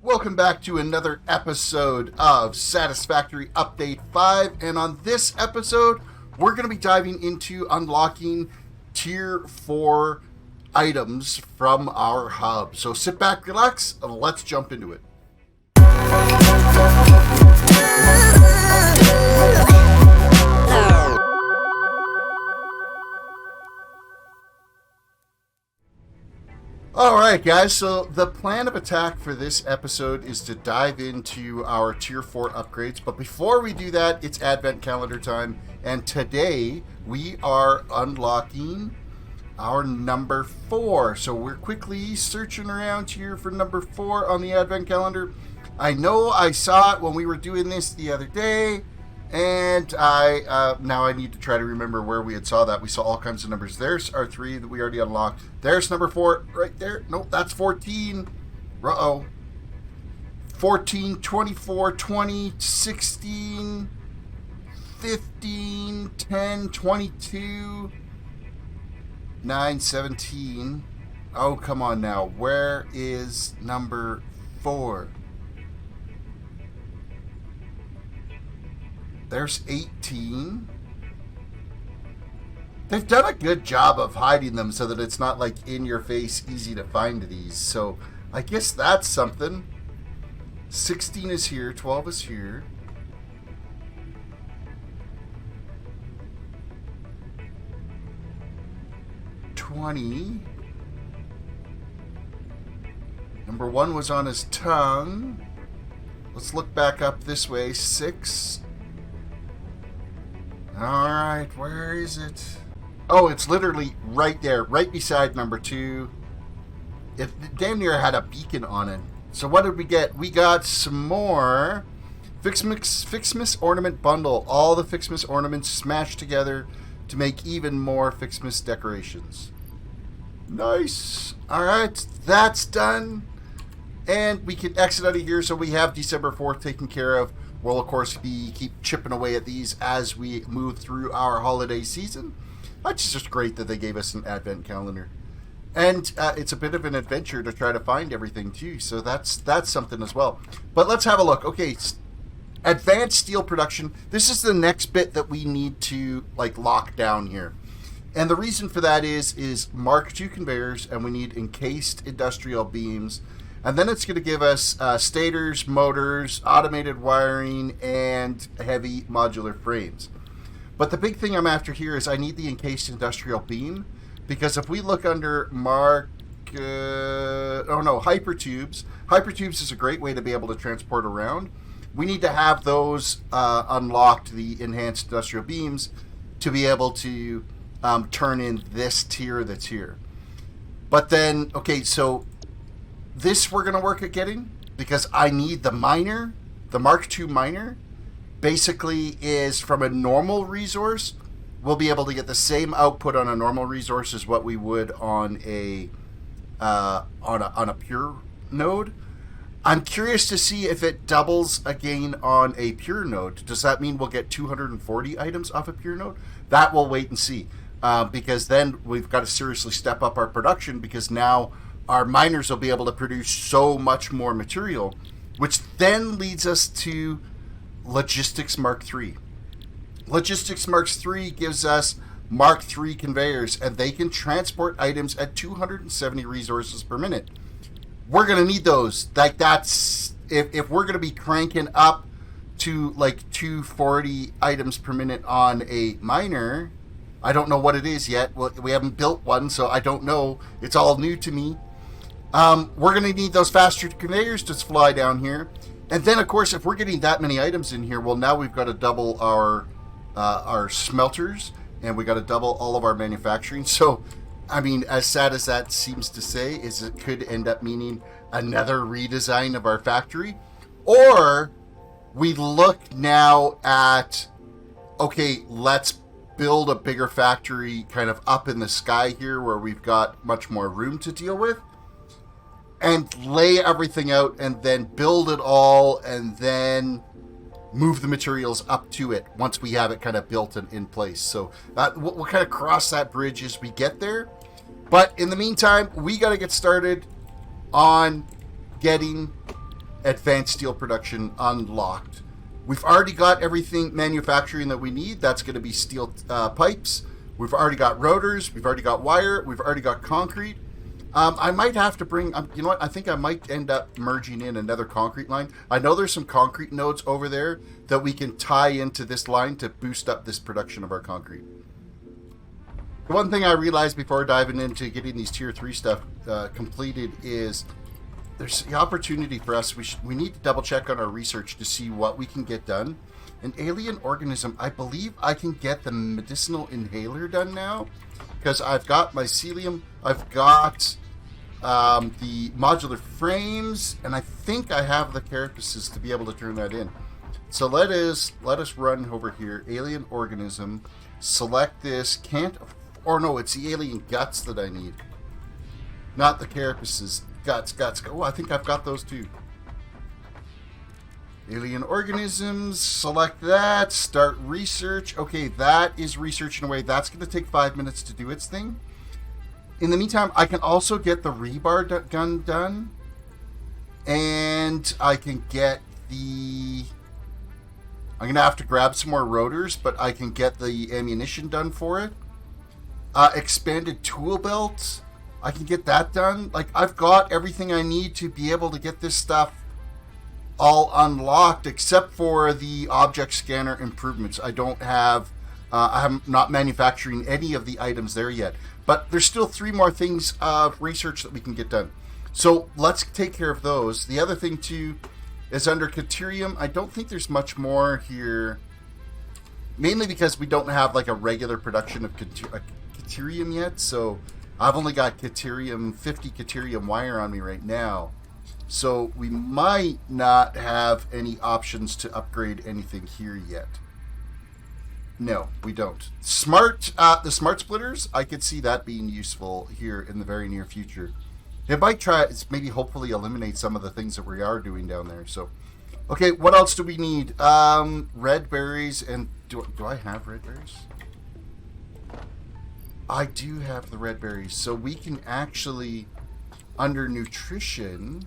Welcome back to another episode of Satisfactory Update 5, and on this episode, we're going to be diving into unlocking Tier 4 items from our hub. So sit back, relax, and let's jump into it. Alright guys, so the plan of attack for this episode is to dive into our Tier 4 upgrades, but before we do that, it's Advent calendar time, and today we are unlocking our number 4. So we're quickly searching around here for number 4 on the Advent calendar. I know I saw it when we were doing this the other day, and now I need to try to remember where we had saw that. We saw all kinds of numbers. There's our 3 that we already unlocked. There's number 4 right there. Nope, that's 14. Uh-oh. 14, 24, 20, 16, 15, 10, 22, 9, 17. Oh, come on now. Where is number 4? There's 18. They've done a good job of hiding them so that it's not like in your face, easy to find these. So I guess that's something. 16 is here. 12 is here. $20. Number 1 was on his tongue. Let's look back up this way. 6. Alright, where is it? Oh, it's literally right there, right beside number 2. It damn near had a beacon on it. So what did we get? We got some more FICSMAS Ornament Bundle. All the FICSMAS ornaments smashed together to make even more FICSMAS decorations. Nice. Alright, that's done. And we can exit out of here, so we have December 4th taken care of. We'll, of course, keep chipping away at these as we move through our holiday season. It's just great that they gave us an Advent calendar. And it's a bit of an adventure to try to find everything, too. So that's something as well. But let's have a look. Okay, advanced steel production. This is the next bit that we need to lock down here. And the reason for that is Mark II conveyors, and we need encased industrial beams. And then it's going to give us stators, motors, automated wiring, and heavy modular frames. But the big thing I'm after here is I need the encased industrial beam, because if we look under Hypertubes. Hypertubes is a great way to be able to transport around. We need to have those unlocked, the enhanced industrial beams, to be able to turn in this tier that's here. But then, okay, so this we're going to work at getting, because I need the miner. The Mark II miner basically is from a normal resource. We'll be able to get the same output on a normal resource as what we would on a pure node. I'm curious to see if it doubles again on a pure node. Does that mean we'll get 240 items off a pure node? That we'll wait and see, because then we've got to seriously step up our production, because now our miners will be able to produce so much more material, which then leads us to Logistics Mark III. Logistics Mark III gives us Mark III conveyors, and they can transport items at 270 resources per minute. We're going to need those. That's if we're going to be cranking up to 240 items per minute on a miner. I don't know what it is yet. Well, we haven't built one, so I don't know. It's all new to me. We're going to need those faster conveyors to fly down here. And then, of course, if we're getting that many items in here, well, now we've got to double our smelters, and we got to double all of our manufacturing. So, I mean, as sad as that seems to say, is it could end up meaning another redesign of our factory. Or we look now at, okay, let's build a bigger factory kind of up in the sky here where we've got much more room to deal with, and lay everything out and then build it all and then move the materials up to it once we have it kind of built and in place. So we'll kind of cross that bridge as we get there. But in the meantime, we got to get started on getting advanced steel production unlocked. We've already got everything manufacturing that we need. That's going to be steel pipes. We've already got rotors. We've already got wire. We've already got concrete. I might have to bring, you know what, I think I might end up merging in another concrete line. I know there's some concrete nodes over there that we can tie into this line to boost up this production of our concrete. The one thing I realized before diving into getting these tier 3 stuff completed is there's the opportunity for us. We need to double check on our research to see what we can get done. An alien organism, I believe I can get the medicinal inhaler done now because I've got mycelium, I've got the modular frames, and I think I have the carapaces to be able to turn that in. So let us run over here. Alien organism. Select this. Or no, it's the alien guts that I need. Not the carapaces. Guts. Oh, I think I've got those too. Alien organisms. Select that. Start research. Okay, that is researching away. That's going to take 5 minutes to do its thing. In the meantime, I can also get the rebar gun done. And I can get the... I'm going to have to grab some more rotors, but I can get the ammunition done for it. Expanded tool belt. I can get that done. Like, I've got everything I need to be able to get this stuff all unlocked, except for the object scanner improvements. I don't have... I'm not manufacturing any of the items there yet. But there's still 3 more things of research that we can get done. So let's take care of those. The other thing, too, is under Caterium. I don't think there's much more here. Mainly because we don't have, like, a regular production of Caterium yet. So I've only got 50 Caterium wire on me right now. So we might not have any options to upgrade anything here yet. No, we don't. The smart splitters, I could see that being useful here in the very near future. It might maybe hopefully eliminate some of the things that we are doing down there. So, okay, what else do we need? Red berries, and do I have red berries? I do have the red berries, so we can actually, under nutrition...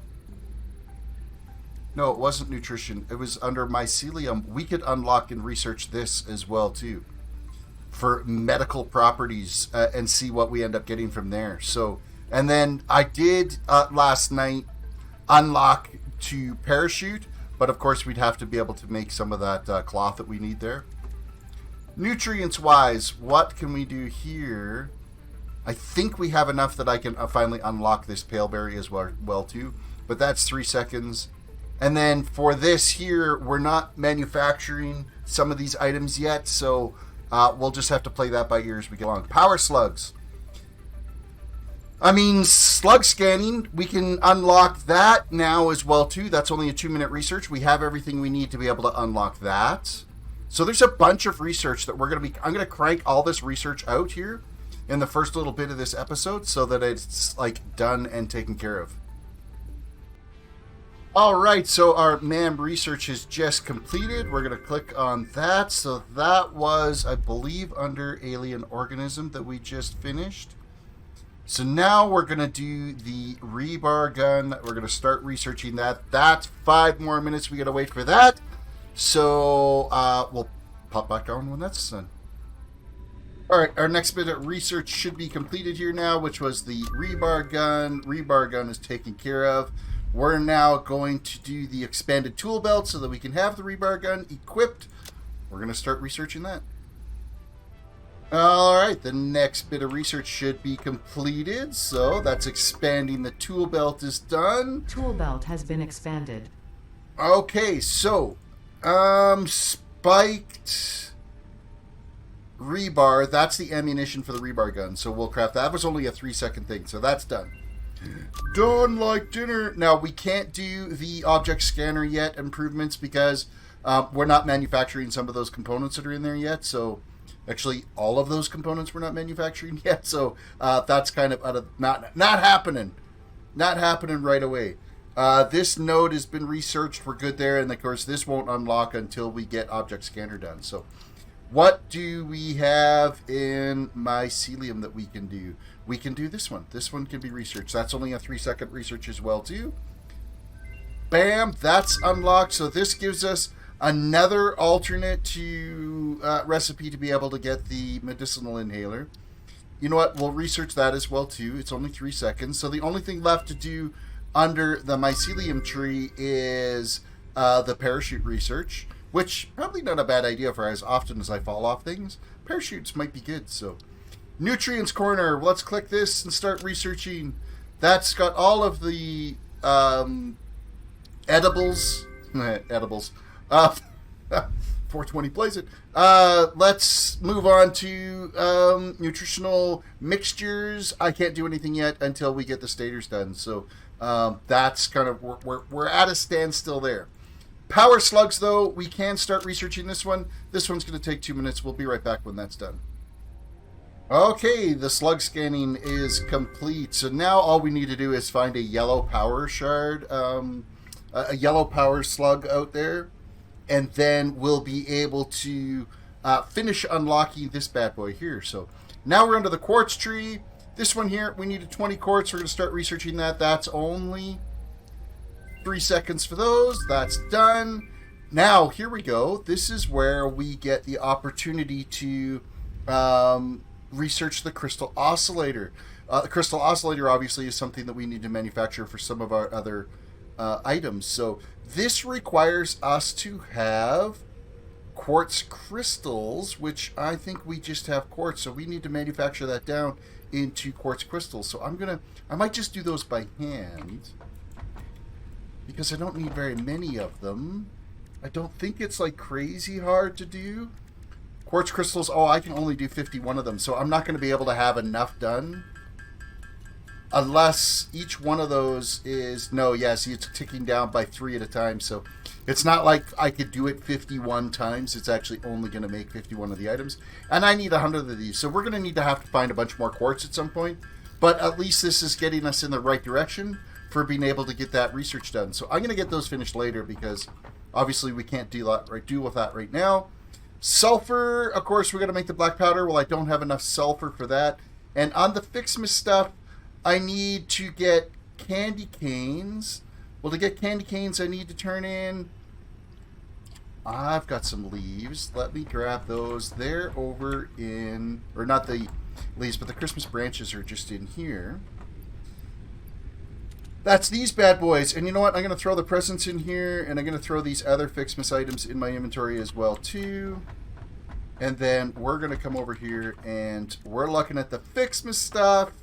No, it wasn't nutrition. It was under mycelium. We could unlock and research this as well, too, for medical properties and see what we end up getting from there. So, and then I did last night unlock to parachute, but of course we'd have to be able to make some of that cloth that we need there. Nutrients-wise, what can we do here? I think we have enough that I can finally unlock this pale berry as well too, but that's 3 seconds. And then for this here, we're not manufacturing some of these items yet, so we'll just have to play that by ear as we get along. Power slugs. I mean, slug scanning, we can unlock that now as well too. That's only a 2-minute research. We have everything we need to be able to unlock that. So there's a bunch of research that I'm going to crank all this research out here in the first little bit of this episode so that it's like done and taken care of. Alright, so our MAM research is just completed. We're going to click on that. So that was, I believe, under alien organism that we just finished. So now we're going to do the rebar gun. We're going to start researching that. That's 5 more minutes. We got to wait for that. So we'll pop back on when that's done. Alright, our next bit of research should be completed here now, which was the rebar gun. Rebar gun is taken care of. We're now going to do the expanded tool belt so that we can have the rebar gun equipped. We're going to start researching that. Alright, the next bit of research should be completed. So that's expanding the tool belt is done. Tool belt has been expanded. Okay, so spiked rebar, that's the ammunition for the rebar gun. So we'll craft that. That was only a 3-second thing, so that's done. Done like dinner. Now we can't do the object scanner yet improvements because we're not manufacturing some of those components that are in there yet. So actually all of those components we're not manufacturing yet. So that's kind of out of not happening right away. This node has been researched. We're good there, and of course this won't unlock until we get object scanner done. So what do we have in mycelium that we can do? We can do this one. This one can be researched. That's only a 3-second research as well too. Bam, that's unlocked. So this gives us another alternate to recipe to be able to get the medicinal inhaler. You know what? We'll research that as well too. It's only 3 seconds. So the only thing left to do under the mycelium tree is the parachute research, which probably not a bad idea for as often as I fall off things. Parachutes might be good. So nutrients corner. Let's click this and start researching. That's got all of the edibles. Edibles. 420 plays it. Let's move on to nutritional mixtures. I can't do anything yet until we get the stators done. So that's kind of, we're at a standstill there. Power slugs, though, we can start researching this one. This one's going to take 2 minutes. We'll be right back when that's done. Okay, the slug scanning is complete. So now all we need to do is find a yellow power shard, a yellow power slug out there. And then we'll be able to finish unlocking this bad boy here. So now we're under the quartz tree. This one here, we needed 20 quartz. We're going to start researching that. That's only 3 seconds for those. That's done. Now, here we go. This is where we get the opportunity to research the crystal oscillator. The crystal oscillator, obviously, is something that we need to manufacture for some of our other items. So this requires us to have quartz crystals, which I think we just have quartz, so we need to manufacture that down into quartz crystals. So I might just do those by hand because I don't need very many of them. I don't think it's like crazy hard to do. Quartz crystals, I can only do 51 of them, so I'm not going to be able to have enough done. Unless each one of those is... No, yeah, see, it's ticking down by 3 at a time. So it's not like I could do it 51 times. It's actually only going to make 51 of the items. And I need 100 of these. So we're going to have to find a bunch more quartz at some point. But at least this is getting us in the right direction for being able to get that research done. So I'm going to get those finished later because obviously we can't deal with that right now. Sulfur, of course, we're going to make the black powder. Well, I don't have enough sulfur for that. And on the FICSMAS stuff, I need to get candy canes. Well, to get candy canes, I need to turn in... I've got some leaves. Let me grab those. They're over in... Or not the leaves, but the Christmas branches are just in here. That's these bad boys. And you know what? I'm going to throw the presents in here, and I'm going to throw these other FICSMAS items in my inventory as well, too. And then we're going to come over here, and we're looking at the FICSMAS stuff.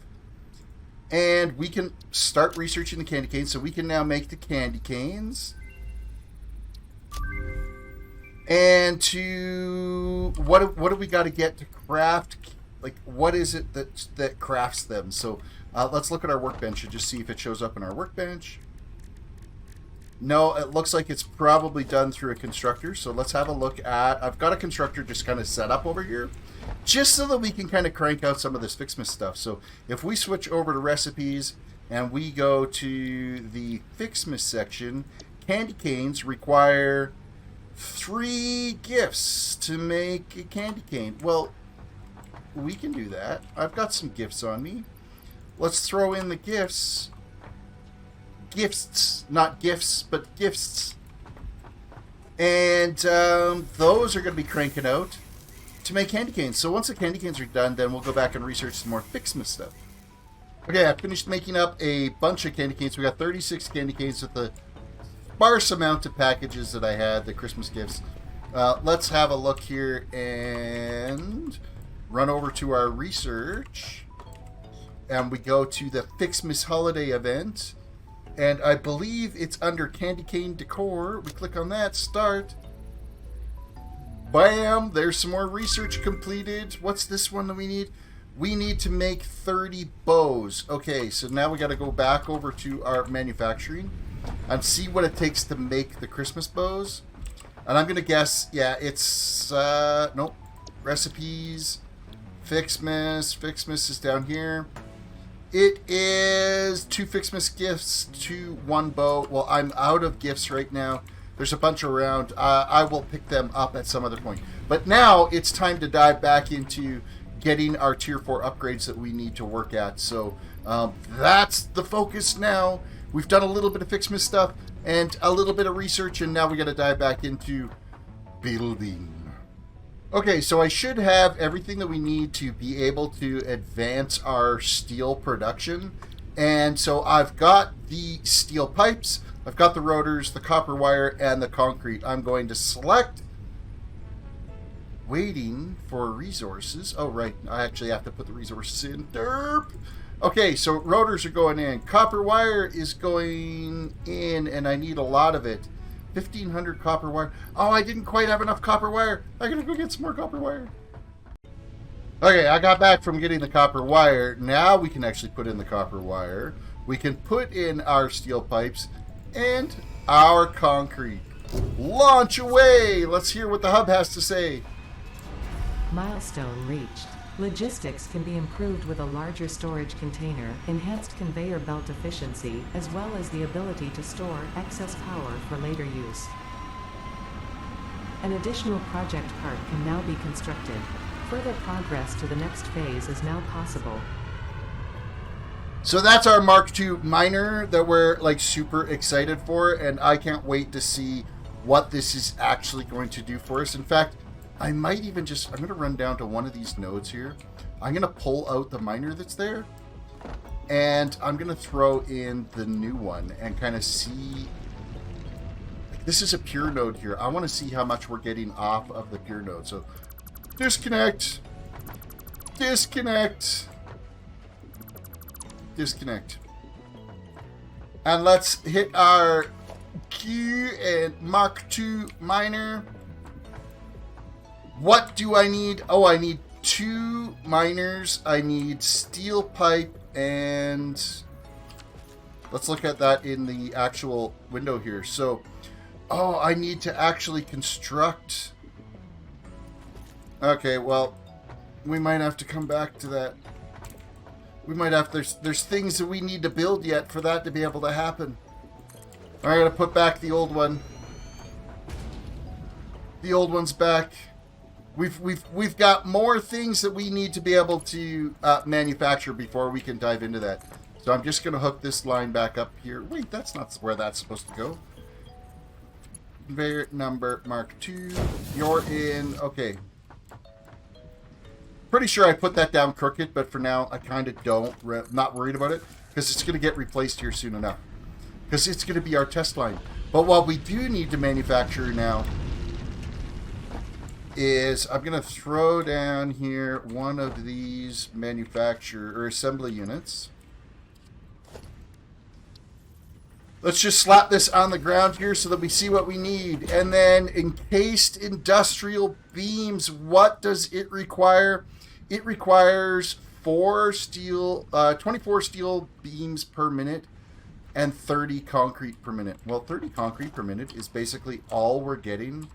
And we can start researching the candy canes. So we can now make the candy canes. And to... What do we got to get to craft? Like, what is it that crafts them? So let's look at our workbench and just see if it shows up in our workbench. No, it looks like it's probably done through a constructor. So let's have a look at... I've got a constructor just kind of set up over here, just so that we can kind of crank out some of this FICSMAS stuff. So if we switch over to recipes and we go to the FICSMAS section, candy canes require 3 gifts to make a candy cane. Well, we can do that. I've got some gifts on me. Let's throw in the gifts. Gifts, not gifts, but gifts. And those are going to be cranking out to make candy canes. So once the candy canes are done, then we'll go back and research some more FICSMAS stuff. Okay, I finished making up a bunch of candy canes. We got 36 candy canes with the sparse amount of packages that I had, the Christmas gifts. Let's have a look here and run over to our research. And we go to the FICSMAS Holiday Event. And I believe it's under Candy Cane Decor. We click on that, start. Bam! There's some more research completed. What's this one that we need? We need to make 30 bows. Okay, so now we got to go back over to our manufacturing and see what it takes to make the Christmas bows. And I'm going to guess, yeah, it's, nope, recipes, FICSMAS. FICSMAS is down here. It is 2 FICSMAS gifts to 1 bow. Well, I'm out of gifts right now. There's a bunch around. I will pick them up at some other point. But now it's time to dive back into getting our Tier 4 upgrades that we need to work at. So that's the focus now. We've done a little bit of FICSMAS stuff, and a little bit of research, and now we got to dive back into building. Okay, so I should have everything that we need to be able to advance our steel production. And so I've got the steel pipes, I've got the rotors, the copper wire, and the concrete. I'm going to select, waiting for resources. Oh, right, I actually have to put the resources in. Derp. Okay, so rotors are going in. Copper wire is going in, and I need a lot of it. 1,500 copper wire. Oh, I didn't quite have enough copper wire. I gotta go get some more copper wire. Okay, I got back from getting the copper wire. Now we can actually put in the copper wire. We can put in our steel pipes and our concrete. Launch away! Let's hear what the hub has to say. Milestone reached. Logistics can be improved with a larger storage container, enhanced conveyor belt efficiency, as well as the ability to store excess power for later use. An additional project part can now be constructed. Further progress to the next phase is now possible. So that's our Mark II miner that we're like super excited for, and I can't wait to see what this is actually going to do for us. In fact, I might even just, I'm going to run down to one of these nodes here. I'm going to pull out the miner that's there, and I'm going to throw in the new one and kind of see. This is a pure node here. I want to see how much we're getting off of the pure node. So disconnect, disconnect, disconnect. And let's hit our Q and Mark II miner. What do I need? Oh, I need 2 miners. I need steel pipe, and let's look at that in the actual window here. So, oh, I need to actually construct. Okay, well, we might have to come back to that. We might have, there's things that we need to build yet for that to be able to happen. I gotta put back the old one. The old one's back. We've got more things that we need to be able to manufacture before we can dive into that. So I'm just going to hook this line back up here. Wait, that's not where that's supposed to go. Conveyor number Mark II. You're in. Okay. Pretty sure I put that down crooked, but for now I kind of don't. Not worried about it because it's going to get replaced here soon enough. Because it's going to be our test line. But what we do need to manufacture now is I'm going to throw down here one of these manufacture or assembly units. Let's just slap this on the ground here so that we see what we need. And then encased industrial beams. What does it require? It requires 24 steel beams per minute and 30 concrete per minute. Well, 30 concrete per minute is basically all we're getting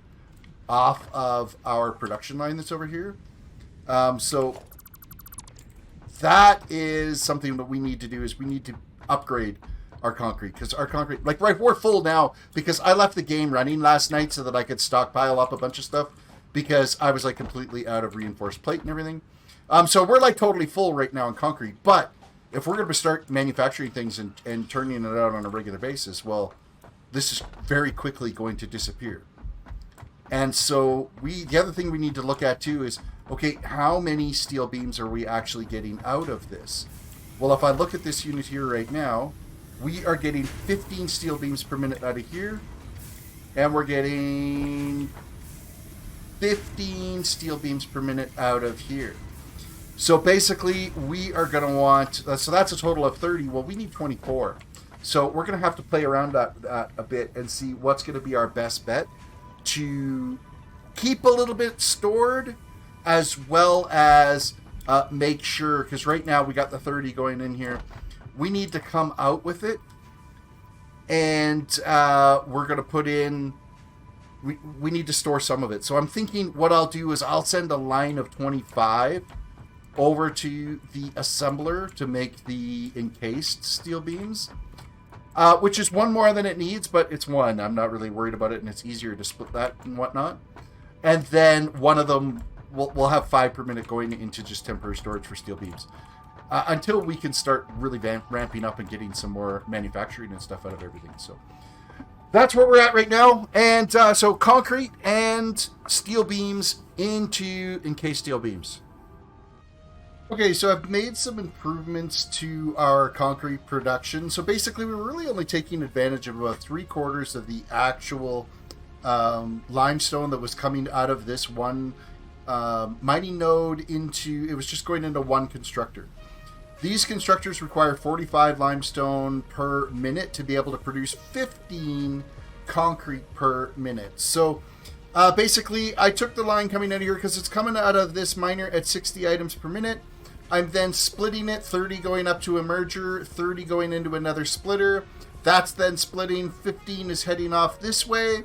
off of our production line that's over here. So that is something that we need to do, is we need to upgrade our concrete, because our concrete, like, right, we're full now because I left the game running last night so that I could stockpile up a bunch of stuff because I was like completely out of reinforced plate and everything. So we're like totally full right now in concrete, but if we're going to start manufacturing things and turning it out on a regular basis, well, this is very quickly going to disappear. And so the other thing we need to look at too is, okay, how many steel beams are we actually getting out of this? Well, if I look at this unit here right now, we are getting 15 steel beams per minute out of here, and we're getting 15 steel beams per minute out of here. So basically, we are going to want, so that's a total of 30. Well, we need 24. So we're going to have to play around that a bit and see what's going to be our best bet to keep a little bit stored, as well as make sure, because right now we got the 30 going in here. We need to come out with it, and we're going to put in, we need to store some of it. So I'm thinking what I'll do is I'll send a line of 25 over to the assembler to make the encased steel beams. Which is one more than it needs, but it's one. I'm not really worried about it, and it's easier to split that and whatnot. And then one of them, we'll have 5 per minute going into just temporary storage for steel beams. Until we can start really ramping up and getting some more manufacturing and stuff out of everything. So that's where we're at right now. And so concrete and steel beams into encased steel beams. Okay, so I've made some improvements to our concrete production. So basically, we're really only taking advantage of about 3/4 of the actual limestone that was coming out of this one mining node into, it was just going into one constructor. These constructors require 45 limestone per minute to be able to produce 15 concrete per minute. So basically, I took the line coming out of here because it's coming out of this miner at 60 items per minute. I'm then splitting it, 30 going up to a merger, 30 going into another splitter. That's then splitting, 15 is heading off this way.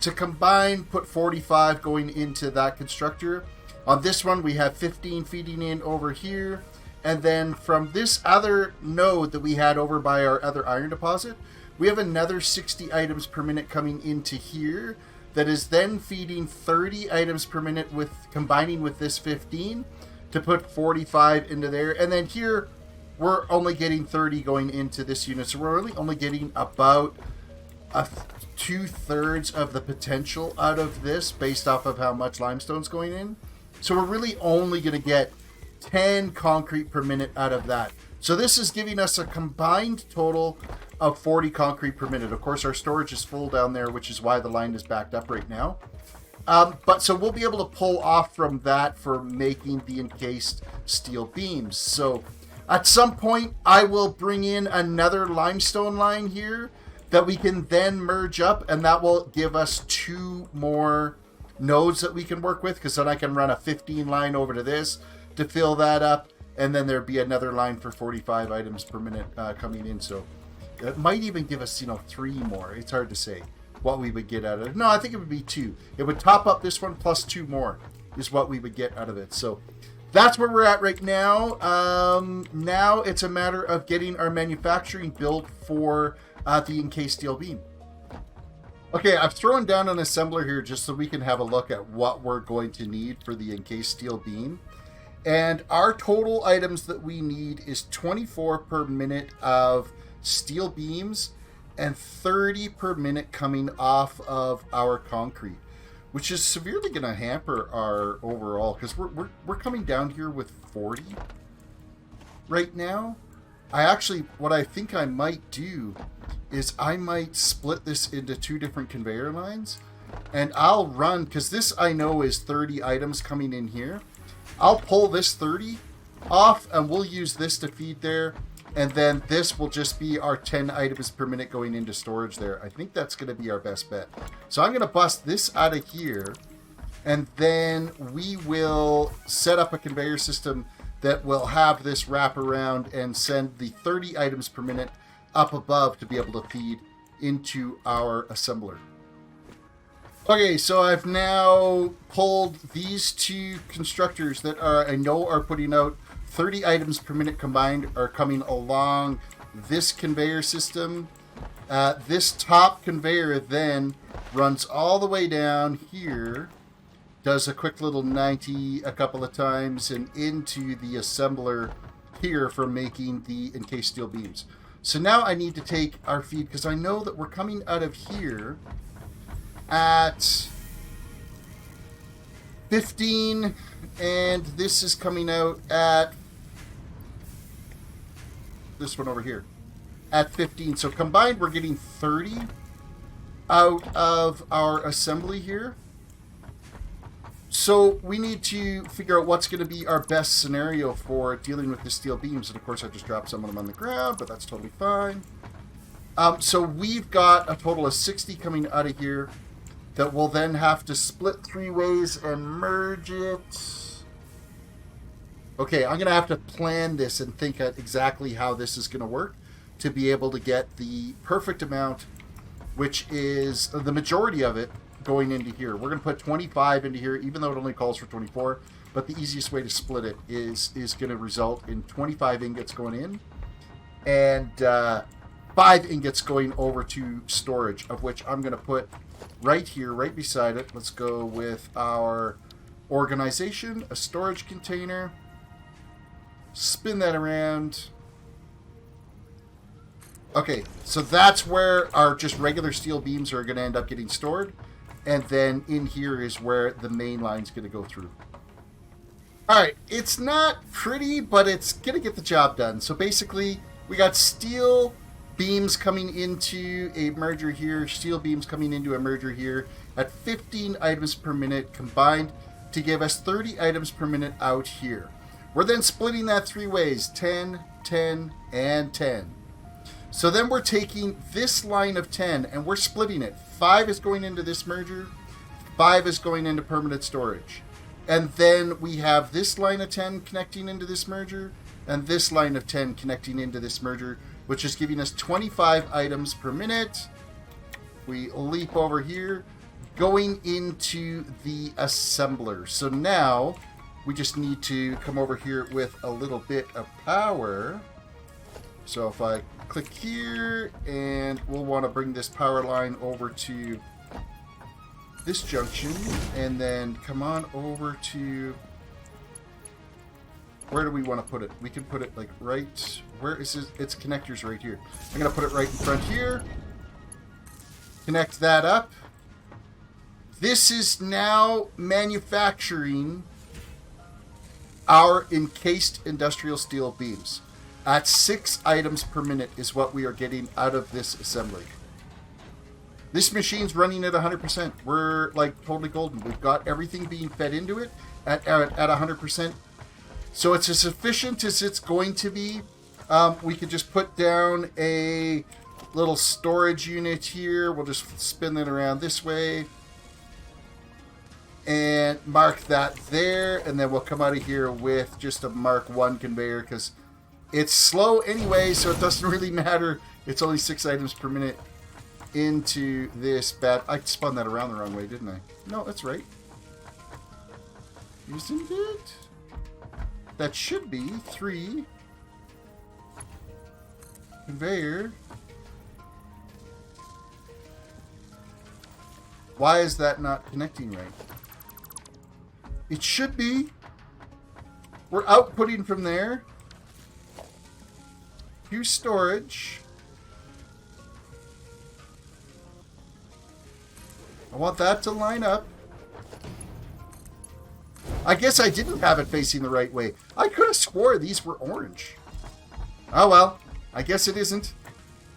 To combine, put 45 going into that constructor. On this one, we have 15 feeding in over here. And then from this other node that we had over by our other iron deposit, we have another 60 items per minute coming into here. That is then feeding 30 items per minute with combining with this 15 to put 45 into there. And then here, we're only getting 30 going into this unit. So we're really only getting about 2/3 of the potential out of this based off of how much limestone's going in. So we're really only going to get 10 concrete per minute out of that. So this is giving us a combined total of 40 concrete per minute. Of course, our storage is full down there, which is why the line is backed up right now. But so we'll be able to pull off from that for making the encased steel beams. So at some point, I will bring in another limestone line here that we can then merge up, and that will give us 2 more nodes that we can work with, because then I can run a 15 line over to this to fill that up, and then there'd be another line for 45 items per minute coming in. So it might even give us, 3 more. It's hard to say what we would get out of it. No, I think it would be 2. It would top up this one plus 2 more is what we would get out of it. So that's where we're at right now. Now it's a matter of getting our manufacturing built for the encased steel beam. Okay, I've thrown down an assembler here just so we can have a look at what we're going to need for the encased steel beam. And our total items that we need is 24 per minute of steel beams and 30 per minute coming off of our concrete, which is severely going to hamper our overall, because we're coming down here with 40 right now. What I think I might do is I might split this into 2 different conveyor lines, and I'll run, because this I know is 30 items coming in here. I'll pull this 30 off, and we'll use this to feed there, and then this will just be our 10 items per minute going into storage there. I think that's going to be our best bet. So I'm going to bust this out of here, and then we will set up a conveyor system that will have this wrap around and send the 30 items per minute up above to be able to feed into our assembler. Okay, so I've now pulled these 2 constructors that I know are putting out 30 items per minute combined, are coming along this conveyor system. This top conveyor then runs all the way down here, does a quick little 90 a couple of times, and into the assembler here for making the encased steel beams. So now I need to take our feed, because I know that we're coming out of here at 15, and this is coming out at this one over here at 15. So combined, we're getting 30 out of our assembly here. So we need to figure out what's going to be our best scenario for dealing with the steel beams. And of course, I just dropped some of them on the ground, but that's totally fine. So we've got a total of 60 coming out of here that we'll then have to split 3 ways and merge it. Okay, I'm going to have to plan this and think at exactly how this is going to work to be able to get the perfect amount, which is the majority of it going into here. We're going to put 25 into here, even though it only calls for 24. But the easiest way to split it is going to result in 25 ingots going in and 5 ingots going over to storage, of which I'm going to put right here, right beside it. Let's go with our organization, a storage container. Spin that around. Okay, so that's where our just regular steel beams are going to end up getting stored. And then in here is where the main line's going to go through. All right, it's not pretty, but it's going to get the job done. So basically, we got steel beams coming into a merger here, steel beams coming into a merger here at 15 items per minute combined to give us 30 items per minute out here. We're then splitting that 3 ways, 10, 10, and 10. So then we're taking this line of 10 and we're splitting it. 5 is going into this merger, 5 is going into permanent storage. And then we have this line of 10 connecting into this merger, and this line of 10 connecting into this merger, which is giving us 25 items per minute. We leap over here, going into the assembler. So now we just need to come over here with a little bit of power. So if I click here, and we'll want to bring this power line over to this junction, and then come on over to, where do we want to put it? We can put it like right, where is this? Its connectors right here. I'm going to put it right in front here. Connect that up. This is now manufacturing our encased industrial steel beams. At 6 items per minute is what we are getting out of this assembly. This machine's running at 100%. We're like totally golden. We've got everything being fed into it at 100%. So it's as efficient as it's going to be. We could just put down a little storage unit here. We'll just spin it around this way. And mark that there. And then we'll come out of here with just a Mark 1 conveyor, because it's slow anyway, so it doesn't really matter. It's only 6 items per minute into this bad... I spun that around the wrong way, didn't I? No, that's right. Isn't it? That should be 3. Conveyor. Why is that not connecting right? It should be. We're outputting from there. Use storage. I want that to line up. I guess I didn't have it facing the right way. I could have swore these were orange. Oh well, I guess it isn't.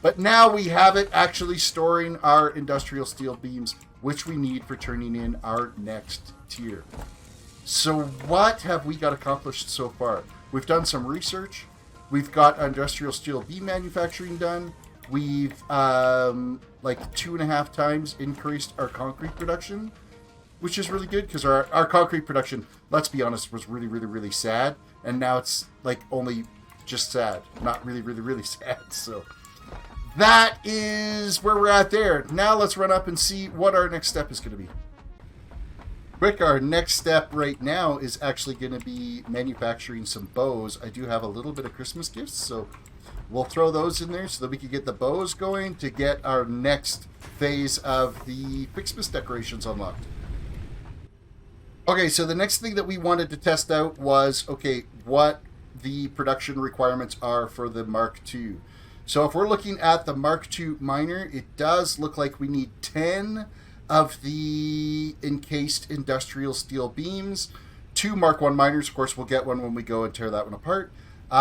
But now we have it actually storing our industrial steel beams, which we need for turning in our next tier. So what have we got accomplished so far? We've done some research. We've got industrial steel beam manufacturing done. We've like 2.5 times increased our concrete production, which is really good, because our concrete production, let's be honest, was really, really, really sad. And now it's like only just sad, not really, really, really sad. So that is where we're at there. Now let's run up and see what our next step is going to be. Quick, our next step right now is actually going to be manufacturing some bows. I do have a little bit of Christmas gifts, so we'll throw those in there so that we can get the bows going to get our next phase of the FICSMAS decorations unlocked. Okay, so the next thing that we wanted to test out was, okay, what the production requirements are for the Mark II. So if we're looking at the Mark II miner, it does look like we need 10 of the encased industrial steel beams. 2 Mark I miners, of course, we'll get one when we go and tear that one apart.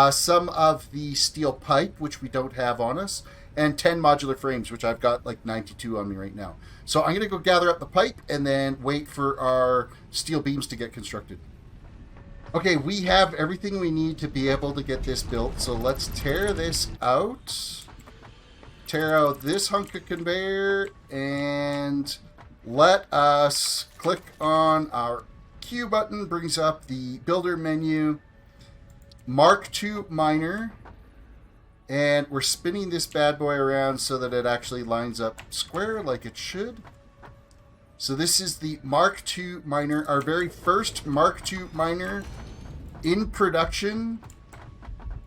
Some of the steel pipe, which we don't have on us, and 10 modular frames, which I've got like 92 on me right now. So I'm going to go gather up the pipe and then wait for our steel beams to get constructed. Okay, we have everything we need to be able to get this built, so let's tear this out. Tear out this hunk of conveyor, and let us click on our Q button, brings up the builder menu, Mark II miner, and we're spinning this bad boy around so that it actually lines up square like it should. So this is the Mark II miner, our very first Mark II miner in production.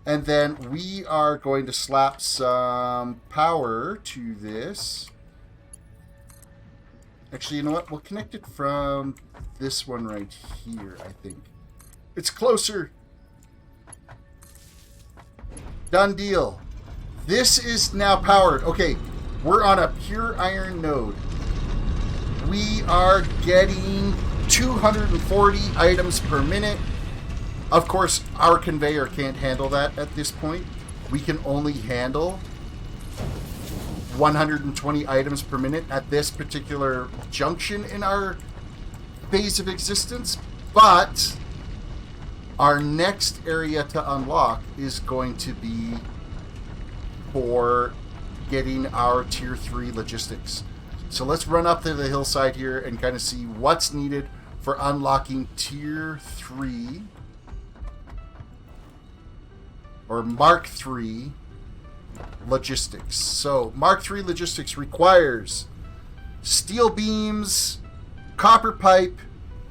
And then we are going to slap some power to this. Actually, you know what? We'll connect it from this one right here, I think. It's closer. Done deal. This is now powered. Okay, we're on a pure iron node. We are getting 240 items per minute. Of course, our conveyor can't handle that at this point. We can only handle 120 items per minute at this particular junction in our phase of existence. But our next area to unlock is going to be for getting our tier 3 logistics. So let's run up to the hillside here and kind of see what's needed for unlocking tier 3 or Mark 3 logistics. So Mark 3 logistics requires steel beams, copper pipe,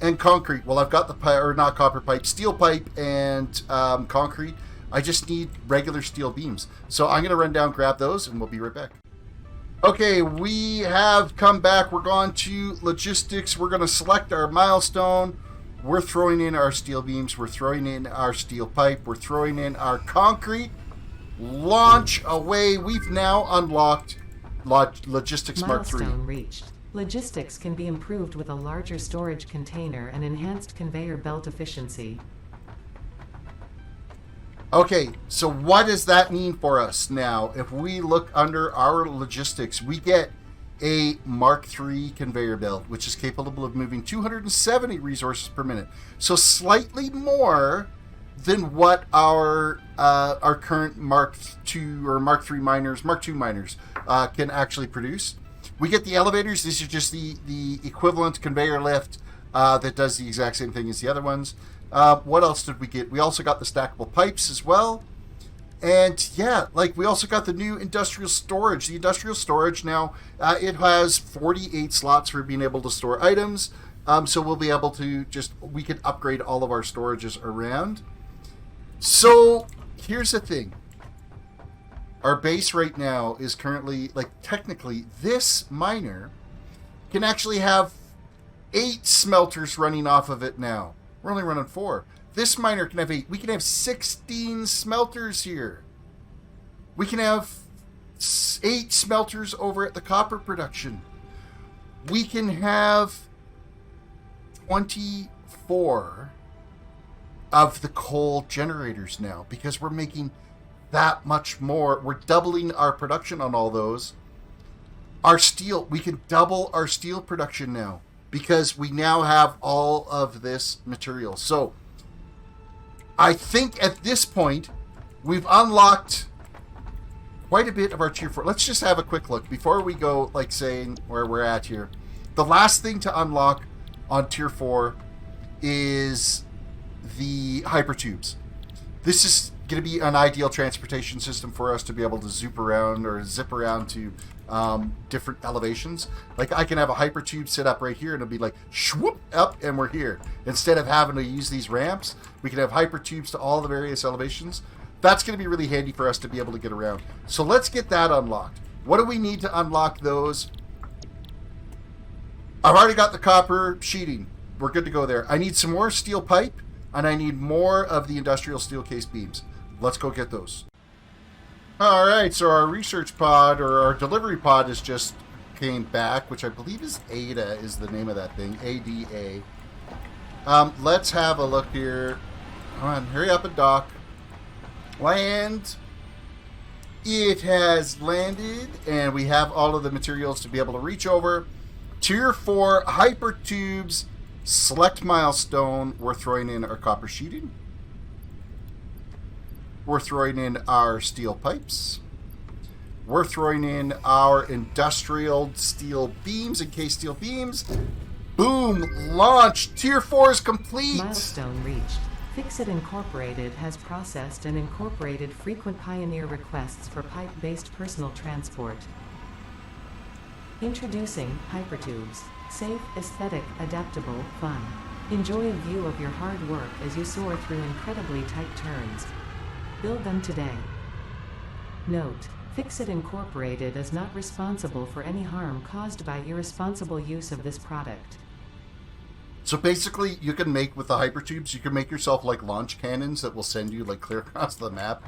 and concrete. Well, I've got the pipe, or not copper pipe, steel pipe and concrete. I just need regular steel beams. So I'm going to run down, grab those, and we'll be right back. Okay, we have come back. We're going to logistics. We're going to select our milestone. We're throwing in our steel beams. We're throwing in our steel pipe. We're throwing in our concrete. Launch away. We've now unlocked logistics Mark 3. Milestone reached. Logistics can be improved with a larger storage container and enhanced conveyor belt efficiency. Okay, so what does that mean for us now? If we look under our logistics, we get a Mark III conveyor belt, which is capable of moving 270 resources per minute. So slightly more than what our current Mark II or Mark III miners, Mark II miners can actually produce. We get the elevators. These are just the equivalent conveyor lift that does the exact same thing as the other ones. What else did we get? We also got the stackable pipes as well. And yeah, like we also got the new industrial storage. The industrial storage now, it has 48 slots for being able to store items. So we'll be able to we can upgrade all of our storages around. So here's the thing. Our base right now is currently, like technically, this miner can actually have 8 smelters running off of it now. We're only running 4. This miner can have 8. We can have 16 smelters here. We can have 8 smelters over at the copper production. We can have 24 of the coal generators now because we're making that much more. We're doubling our production on all those. Our steel, we can double our steel production now because we now have all of this material. So I think at this point we've unlocked quite a bit of our tier 4. Let's just have a quick look before we go, like saying where we're at here. The last thing to unlock on tier 4 is the Hypertubes. This is going to be an ideal transportation system for us to be able to zip around to different elevations. Like I can have a Hypertube sit up right here and it'll be like swoop up and we're here. Instead of having to use these ramps, we can have Hypertubes to all the various elevations. That's going to be really handy for us to be able to get around. So let's get that unlocked. What do we need to unlock those? I've already got the copper sheeting. We're good to go there. I need some more steel pipe and I need more of the industrial steel case beams. Let's go get those. All right, so our research pod or our delivery pod has just came back, which I believe is ADA is the name of that thing, ADA. Let's have a look here. Come on, hurry up and dock. Land. It has landed, and we have all of the materials to be able to reach over. Tier 4 Hypertubes, select milestone. We're throwing in our copper sheeting. We're throwing in our steel pipes. We're throwing in our industrial steel beams, encased steel beams. Boom! Launch! Tier 4 is complete! Milestone reached. FICSIT Incorporated has processed and incorporated frequent pioneer requests for pipe-based personal transport. Introducing Hypertubes. Safe, aesthetic, adaptable, fun. Enjoy a view of your hard work as you soar through incredibly tight turns. Build them today. Note: FICSIT Incorporated is not responsible for any harm caused by irresponsible use of this product. So basically, you can make, with the Hypertubes, you can make yourself like launch cannons that will send you like clear across the map.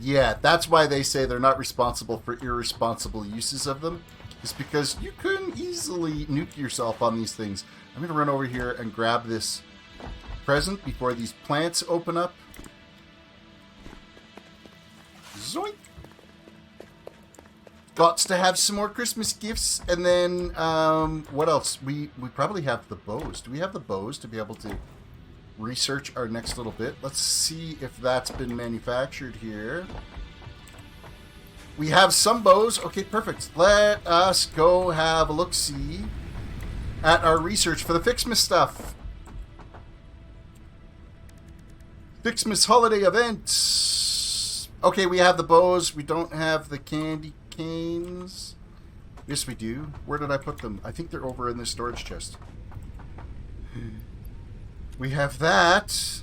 Yeah, that's why they say they're not responsible for irresponsible uses of them. It's because you couldn't easily nuke yourself on these things. I'm going to run over here and grab this present before these plants open up. Zoink! Gots to have some more Christmas gifts. And then, what else? We probably have the bows. Do we have the bows to be able to research our next little bit? Let's see if that's been manufactured here. We have some bows. Okay, perfect. Let us go have a look-see at our research for the FICSMAS stuff. FICSMAS Holiday Event. Okay, we have the bows. We don't have the candy canes. Yes, we do. Where did I put them? I think they're over in this storage chest. We have that.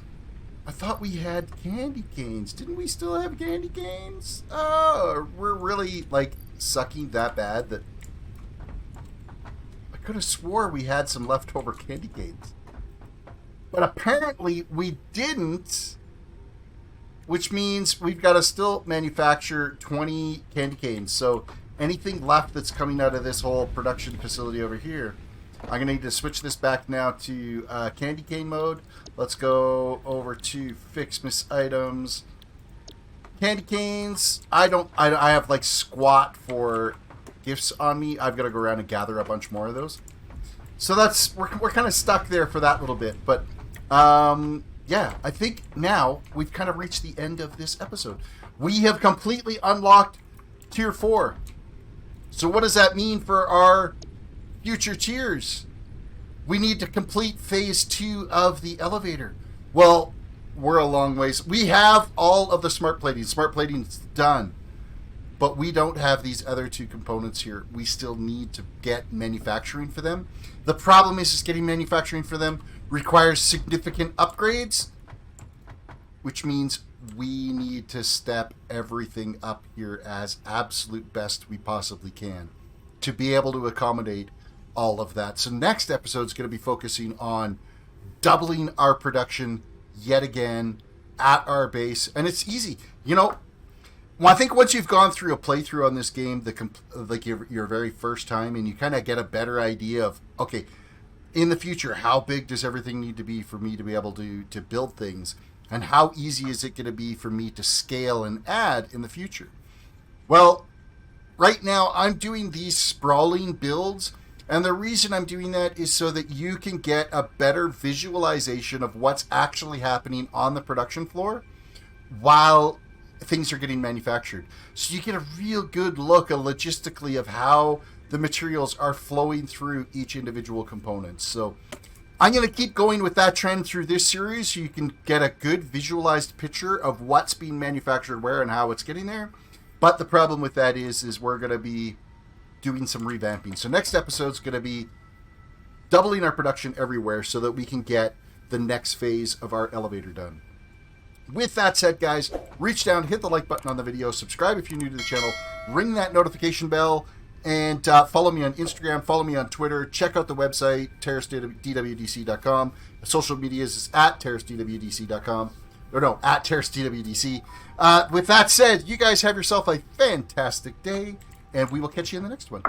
I thought we had candy canes. Didn't we still have candy canes? Oh, we're really, like, sucking that bad that I could have swore we had some leftover candy canes. But apparently we didn't, which means we've got to still manufacture 20 candy canes. So anything left that's coming out of this whole production facility over here, I'm going to need to switch this back now to candy cane mode. Let's go over to FICSMAS items. Candy canes. I have like squat for gifts on me. I've got to go around and gather a bunch more of those. So that's, we're kind of stuck there for that little bit. But yeah, I think now we've kind of reached the end of this episode. We have completely unlocked Tier 4. So what does that mean for our future tiers? We need to complete phase 2 of the elevator. Well, we're a long ways. We have all of the smart plating. Smart plating's done. But we don't have these other two components here. We still need to get manufacturing for them. The problem is getting manufacturing for them requires significant upgrades, which means we need to step everything up here as absolute best we possibly can to be able to accommodate all of that. So next episode is going to be focusing on doubling our production yet again at our base. And it's easy. You know, well, I think once you've gone through a playthrough on this game, like your very first time, and you kind of get a better idea of, okay, in the future, how big does everything need to be for me to be able to build things? And how easy is it going to be for me to scale and add in the future? Well, right now I'm doing these sprawling builds, and the reason I'm doing that is so that you can get a better visualization of what's actually happening on the production floor while things are getting manufactured. So you get a real good look logistically of how the materials are flowing through each individual component. So I'm going to keep going with that trend through this series so you can get a good visualized picture of what's being manufactured where and how it's getting there. But the problem with that is we're going to be doing some revamping. So next episode is going to be doubling our production everywhere so that we can get the next phase of our elevator done. With that said, guys, reach down, hit the like button on the video, subscribe if you're new to the channel, ring that notification bell, and follow me on Instagram, follow me on Twitter, check out the website, TerrisDWDC.com. Social media is at TerrisDWDC.com. Or no, at TerrisDWDC. With that said, you guys have yourself a fantastic day, and we will catch you in the next one.